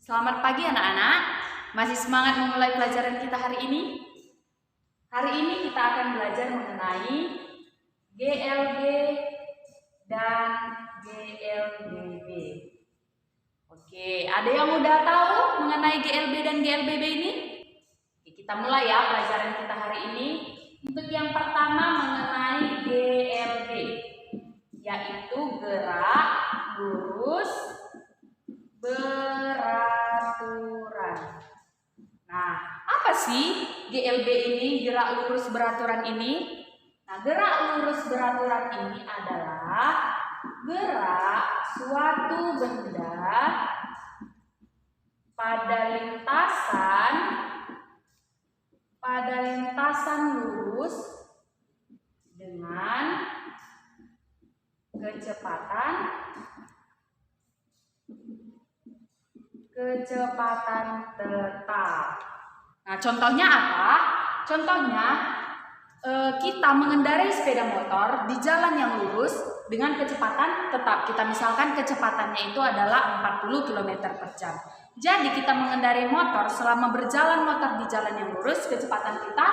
Selamat pagi anak-anak. Masih semangat memulai pelajaran kita hari ini? Hari ini kita akan belajar mengenai GLB dan GLBB. Oke, ada yang udah tahu mengenai GLB dan GLBB ini? Oke, kita mulai ya pelajaran kita hari ini. Untuk yang pertama mengenai GLB, yaitu gerak lurus beraturan. Nah, apa sih GLB ini, gerak lurus beraturan ini? Nah, gerak lurus beraturan ini adalah gerak suatu benda pada lintasan lurus dengan kecepatan tetap. Nah, contohnya apa? Contohnya kita mengendarai sepeda motor di jalan yang lurus dengan kecepatan tetap. Kita misalkan kecepatannya itu adalah 40 km per jam. Jadi kita mengendarai motor selama berjalan motor di jalan yang lurus, kecepatan kita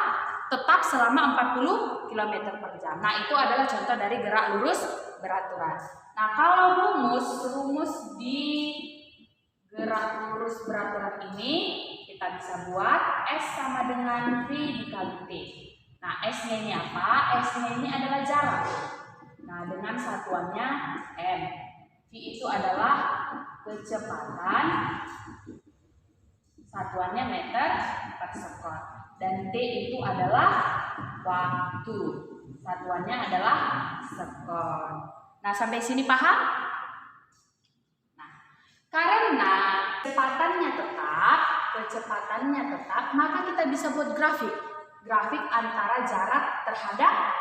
tetap selama 40 km per jam. Nah, itu adalah contoh dari gerak lurus beraturan. Nah, kalau rumus di gerak lurus beraturan ini kita bisa buat S sama dengan V dikali T. Nah, S-nya ini apa? S-nya ini adalah jarak. Nah, dengan satuannya M. V itu adalah kecepatan, satuannya meter per sekon. Dan T itu adalah waktu, satuannya adalah sekon. Nah, sampai sini paham? Karena kecepatannya tetap, maka kita bisa buat grafik antara jarak terhadap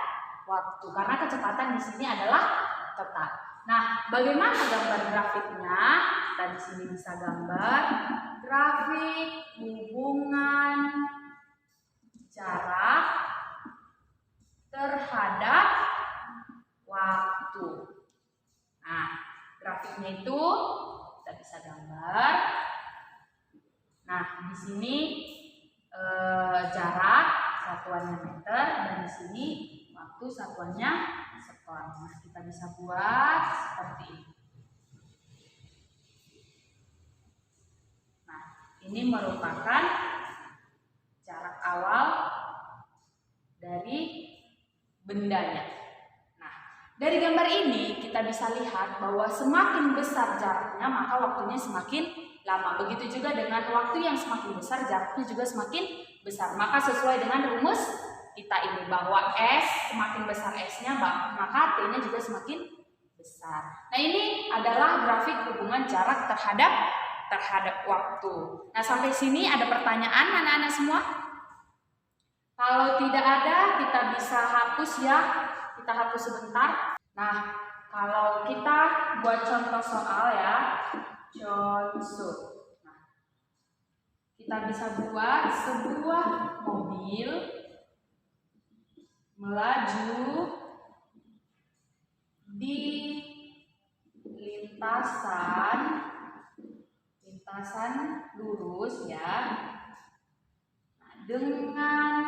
waktu. Karena kecepatan di sini adalah tetap. Nah, bagaimana gambar grafiknya? Kita di sini bisa gambar grafik hubungan jarak terhadap waktu. Nah, grafiknya itu kita bisa gambar. Nah, di sini jarak satuannya meter dan di sini waktu satuannya sekon. Nah, kita bisa buat seperti ini. Nah, ini merupakan jarak awal dari bendanya. Dari gambar ini kita bisa lihat bahwa semakin besar jaraknya maka waktunya semakin lama. Begitu juga dengan waktu yang semakin besar jaraknya juga semakin besar. Maka sesuai dengan rumus kita ini bahwa S semakin besar S-nya maka T-nya juga semakin besar. Nah, ini adalah grafik hubungan jarak terhadap waktu. Nah, sampai sini ada pertanyaan anak-anak semua? Kalau tidak ada kita bisa hapus ya. Kita hapus sebentar. Nah, kalau kita buat contoh soal ya, contoh. Nah, kita bisa buat sebuah mobil melaju di lintasan lurus ya, nah, dengan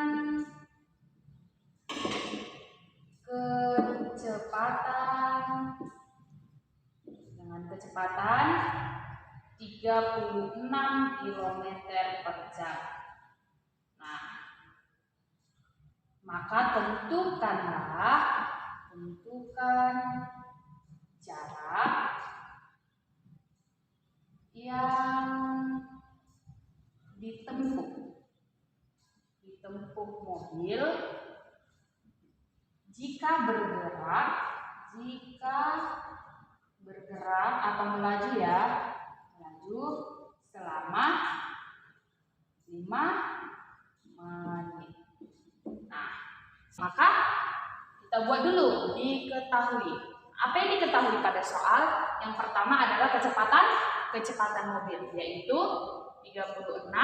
kecepatan 36 km per jam. Nah, maka tentukan jarak yang ditempuh mobil jika bergerak atau melaju selama 5 menit. Nah, maka kita buat dulu diketahui. Apa yang diketahui pada soal? Yang pertama adalah kecepatan mobil, yaitu 36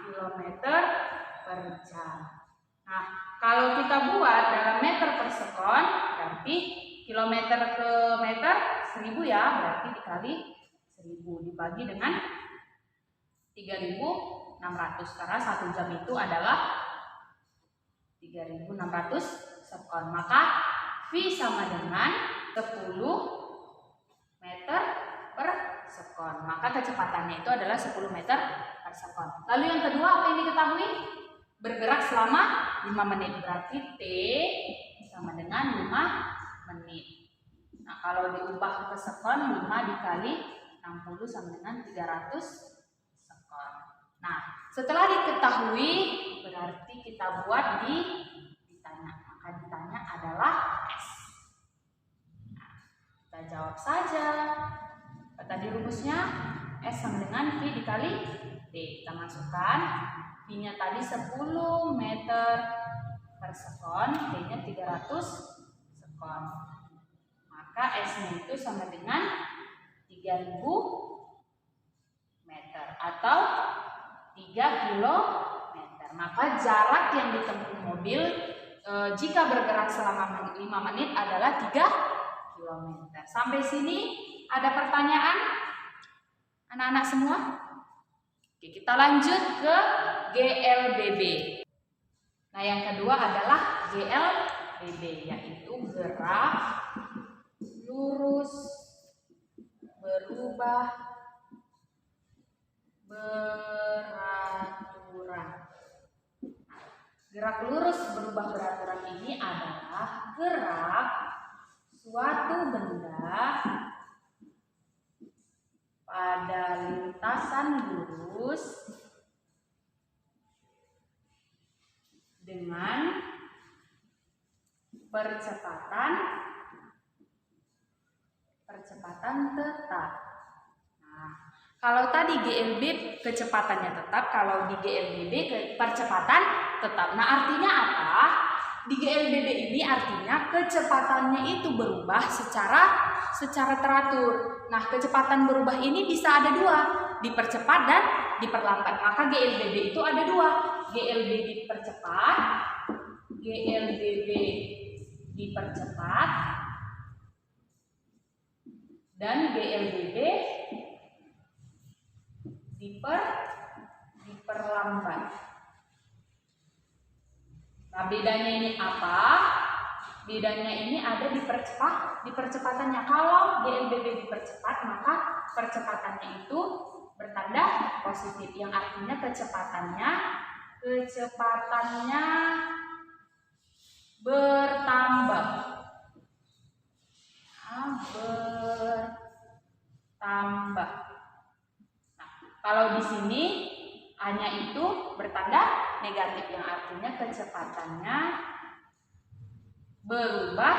km per jam. Nah, kalau kita buat dalam meter per sekon, berarti kilometer ke meter 1000 1000 ya, berarti dikali 1000 dibagi dengan 3600 karena 1 jam itu adalah 3600 sekon. Maka V sama dengan 10 meter per sekon. Maka kecepatannya itu adalah 10 meter per sekon. Lalu yang kedua apa yang diketahui? Bergerak selama 5 menit. Berarti T sama dengan 5 menit. Nah, kalau diubah ke sekon, 5 dikali 60 sama dengan 300 sekon. Nah, setelah diketahui berarti kita buat ditanya. Maka ditanya adalah S. Nah, kita jawab saja. Tadi rumusnya S sama dengan V dikali T. Kita masukkan V-nya tadi 10 meter per sekon, T-nya 300 sekon. Maka S-nya itu sama dengan 3000 meter atau 3 kilometer. Maka jarak yang ditempuh mobil jika bergerak selama 5 menit adalah 3 kilometer. Sampai sini ada pertanyaan anak-anak semua? Oke, kita lanjut ke GLBB. Nah, yang kedua adalah GLBB, yaitu gerak lurus berubah beraturan. Gerak lurus berubah beraturan ini adalah gerak suatu benda pada lintasan lurus dengan percepatan tetap. Nah, kalau tadi GLB kecepatannya tetap, kalau di GLBB percepatan tetap. Nah, artinya apa? Di GLBB ini artinya kecepatannya itu berubah secara teratur. Nah, kecepatan berubah ini bisa ada dua, dipercepat dan diperlambat. Maka GLBB itu ada dua, GLB dipercepat, GLBB dipercepat, dan GLBB diperlambat. Nah, bedanya ini apa? Bedanya ini ada di percepatannya. Kalau GLBB dipercepat, maka percepatannya itu bertanda positif, yang artinya kecepatannya bertambah. Bertambah. Nah, kalau di sini hanya itu bertanda negatif, yang artinya kecepatannya berubah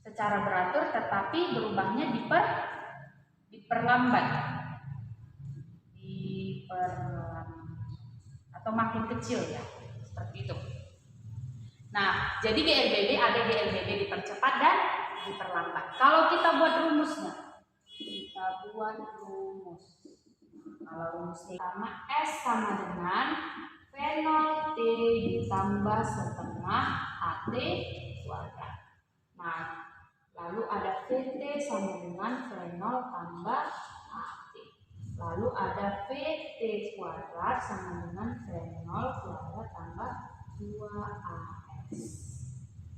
secara beratur, tetapi berubahnya diperlambat atau makin kecil ya, seperti itu. Nah, jadi GLBB ada GLBB dipercepat dan diperlambat. Kalau kita buat rumusnya, kalau rumusnya sama S sama dengan V0 T ditambah setengah AT kuadrat. Nah, lalu ada VT sama dengan V0 tambah AT. Lalu ada VT kuadrat sama dengan V0 kuadrat tambah 2AS.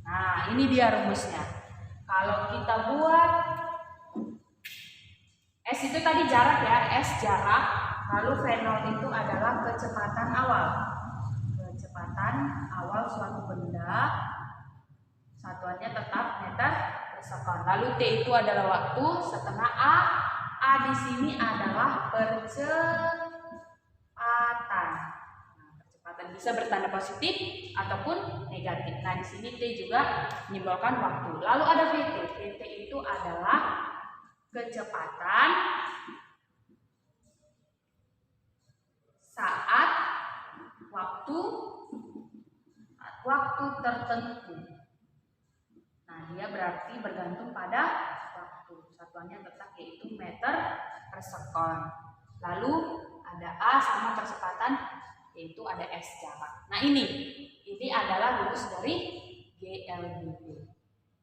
Nah, ini dia rumusnya. Kalau kita buat S itu tadi jarak ya, S jarak, lalu V0 itu adalah kecepatan awal. Kecepatan awal suatu benda, satuannya tetap meter per sekon. Lalu T itu adalah waktu, setengah A. A di sini adalah percepatan. Nah, percepatan bisa bertanda positif ataupun negatif. Nah, di sini T juga menyimbolkan waktu. Lalu ada VT. VT itu adalah kecepatan saat waktu tertentu. Nah, dia berarti bergantung pada waktu. Satuannya tetap yaitu meter per sekon. Lalu ada A sama percepatan yaitu ada S jarak. Nah, ini adalah rumus dari GLBB.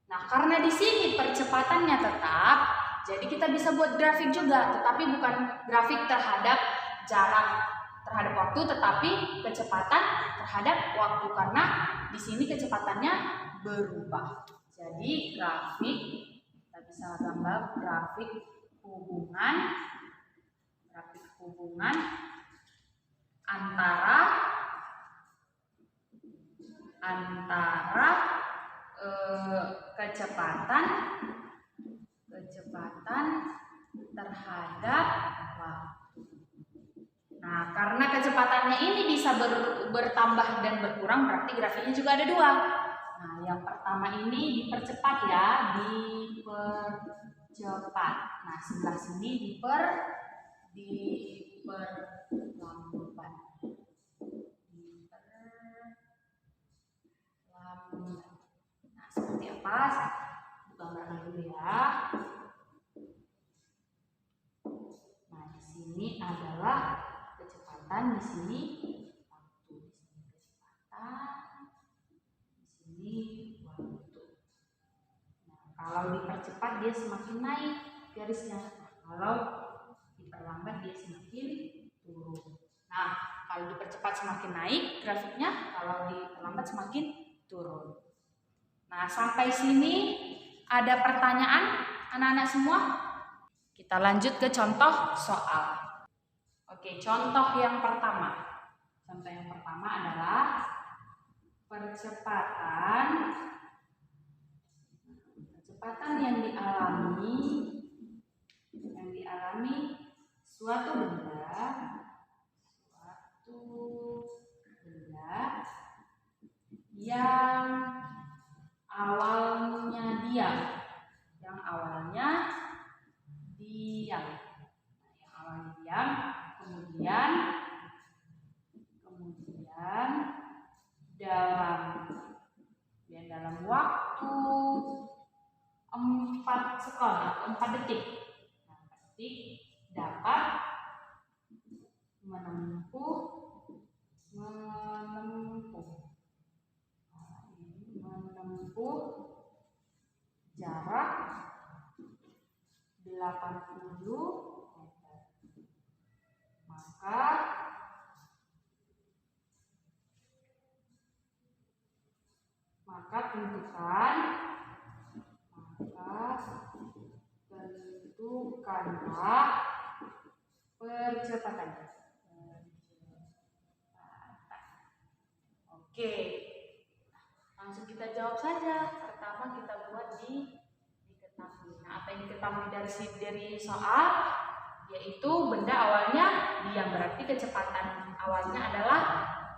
Nah, karena di sini percepatannya tetap, jadi kita bisa buat grafik juga, tetapi bukan grafik terhadap jarak terhadap waktu, tetapi kecepatan terhadap waktu, karena di sini kecepatannya berubah. Jadi grafik, kita bisa gambar grafik hubungan antara kecepatan terhadap waktu. Nah, karena kecepatannya ini bisa bertambah dan berkurang, berarti grafiknya juga ada dua. Nah, yang pertama ini dipercepat ya, dipercepat. Nah, sebelah sini diperlambat. Nah, seperti apa? Gambarkan dulu ya. Nah, di sini adalah kecepatan, di sini waktu, di sini kecepatan, di sini waktu. Nah, kalau dipercepat dia semakin naik garisnya. Nah, kalau diperlambat dia semakin turun. Nah, kalau dipercepat semakin naik grafiknya, kalau diperlambat semakin turun. Nah, sampai sini ada pertanyaan anak-anak semua? Kita lanjut ke contoh soal. Oke, contoh yang pertama. Contoh yang pertama adalah percepatan yang dialami suatu benda yang awalnya diam. Kemudian dalam waktu 4 sekon atau 4 detik, dapat menempuh jarak 80 meter. Maka tentukanlah percepatannya. Oke, langsung kita jawab saja. Pertama kita buat diketahui. Nah, apa yang diketahui dari soal, yaitu benda awalnya diam, berarti kecepatan awalnya adalah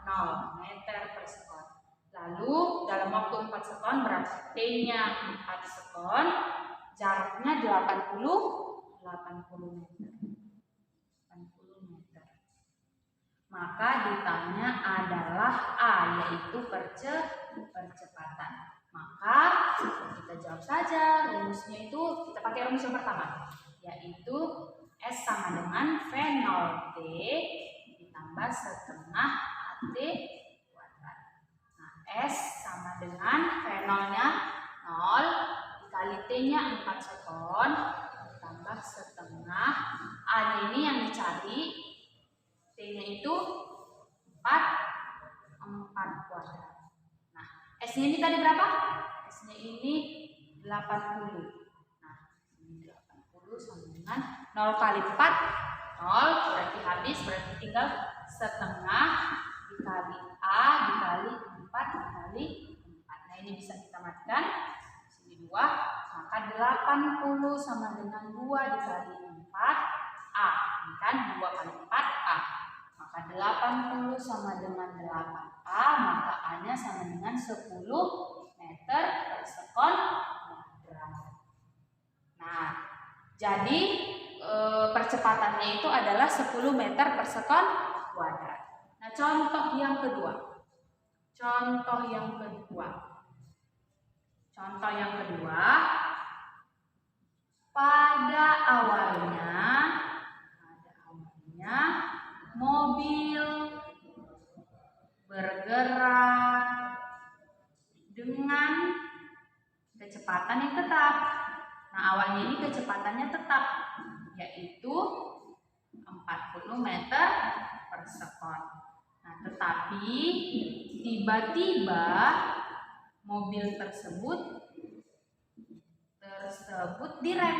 0 meter per sekon. Lalu dalam waktu 4 sekon berarti T-nya 4 sekon, jaraknya 80 meter. Maka ditanya adalah A, yaitu percepatan. Maka kita jawab saja, rumusnya itu kita pakai rumus yang pertama, yaitu S sama dengan V0T ditambah setengah AT kuadrat. Nah, S sama dengan V0-nya 0 dikali T-nya 4 sekon ditambah setengah. A-nya ini yang dicari, T-nya itu 4 kuadrat. Nah, S-nya ini tadi berapa? S-nya ini 80. Nah, ini 80 sama dengan 0 kali 4, 0, berarti habis, berarti tinggal setengah dikali A dikali 4 dikali 4. Nah, ini bisa kita matikan. Sini 2, maka 80 sama dengan 2 dikali 4 A. Ini kan 2 kali 4 A. Maka 80 sama dengan 8A, maka A-nya sama dengan 10 meter per sekon kuadrat. Nah, jadi percepatannya itu adalah 10 meter per sekon kuadrat. Nah, contoh yang kedua. Pada awalnya mobil bergerak dengan kecepatan kecepatannya tetap, yaitu 40 meter per sekon. Nah, tetapi tiba-tiba mobil tersebut direm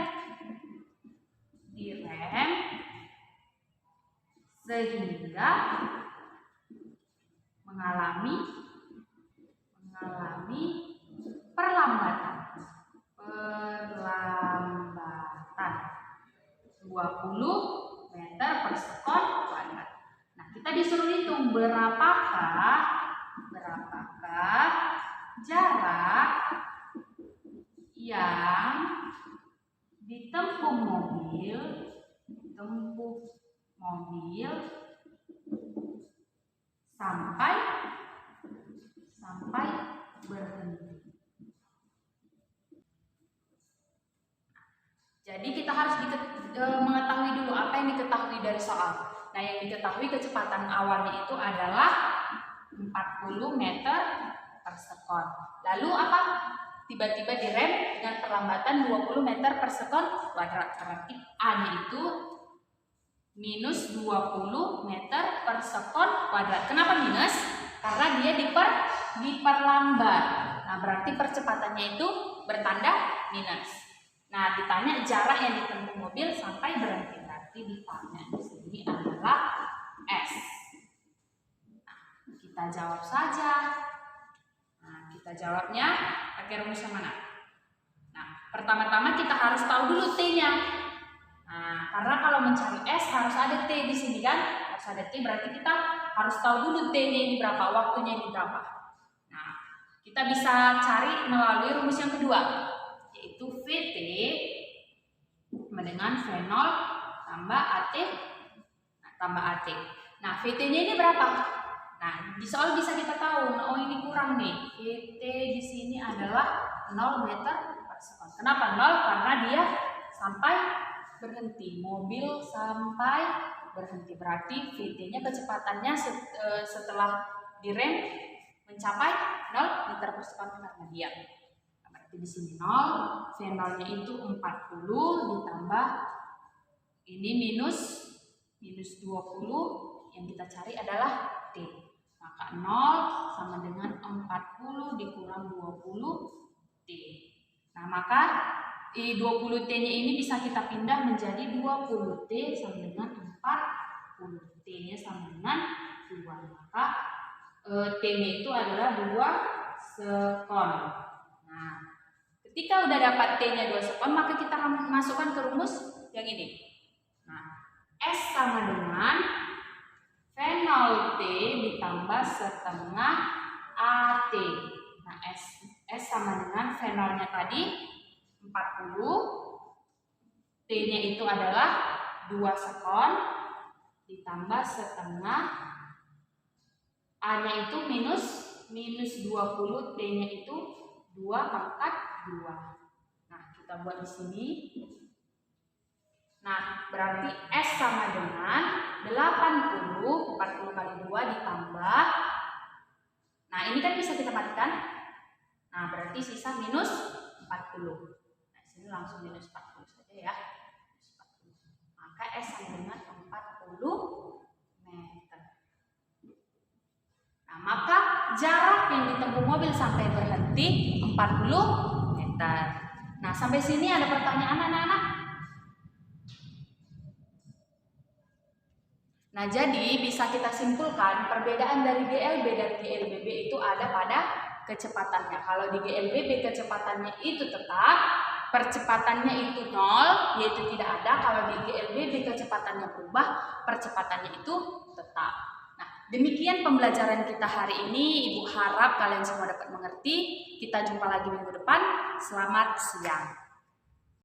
sehingga mengalami perlambatan 20 meter per sekon kuadrat. Nah, kita disuruh hitung berapakah jarak yang ditempuh mobil sampai berhenti. Jadi kita harus mengetahui dulu apa yang diketahui dari soal. Nah, yang diketahui kecepatan awalnya itu adalah 40 meter per sekon. Lalu apa? Tiba-tiba direm dengan perlambatan 20 meter per sekon kuadrat. Berarti A-nya itu minus 20 meter per sekon kuadrat. Kenapa minus? Karena dia diperlambat. Nah, berarti percepatannya itu bertanda minus. Nah, ditanya jarak yang ditempuh mobil sampai berhenti. Berarti ditanya di sini adalah S. Nah, kita jawab saja. Nah, kita jawabnya pakai rumus yang mana? Nah, pertama-tama kita harus tahu dulu T-nya. Nah, karena kalau mencari S harus ada T di sini kan? Harus ada T, berarti kita harus tahu dulu T-nya ini berapa, waktunya ini berapa. Nah, kita bisa cari melalui rumus yang kedua, yaitu VT sama dengan V0 tambah AT. Nah, VT-nya ini berapa? Nah, di soal bisa kita tahu, oh ini kurang nih. VT di sini adalah 0 meter per sekon. Kenapa 0? Karena dia sampai berhenti. Mobil sampai berhenti. Berarti VT-nya kecepatannya setelah direm mencapai 0 meter per sekon karena diam. Berarti di sini 0, V0-nya itu 40 ditambah ini minus 20, yang kita cari adalah T. Maka 0 sama dengan 40 dikurang 20 T. Nah, maka 20 T-nya ini bisa kita pindah menjadi 20 T sama dengan 40. T-nya sama dengan 2. Maka T-nya itu adalah 2 sekon. Nah, ketika udah dapat T-nya 2 sekon, maka kita masukkan ke rumus yang ini. Nah, S sama dengan V0T ditambah setengah AT. Nah, S sama dengan V0-nya tadi 40, T-nya itu adalah 2 sekon ditambah setengah, A-nya itu minus 20, T-nya itu 2 pangkat 2. Nah, kita buat di sini. Nah, berarti S sama dengan 80, 40 kali 2 ditambah. Nah, ini kan bisa kita matikan. Nah, berarti sisa minus 40. Nah, sini langsung minus 40 saja ya. Minus 40. Maka S sama dengan 40 meter. Nah, maka jarak yang ditempuh mobil sampai berhenti 40 meter. Nah, sampai sini ada pertanyaan anak-anak? Nah, jadi bisa kita simpulkan perbedaan dari GLB dan GLBB itu ada pada kecepatannya. Kalau di GLBB kecepatannya itu tetap, percepatannya itu 0, yaitu tidak ada. Kalau di GLBB kecepatannya berubah, percepatannya itu tetap. Nah, demikian pembelajaran kita hari ini. Ibu harap kalian semua dapat mengerti. Kita jumpa lagi minggu depan. Selamat siang.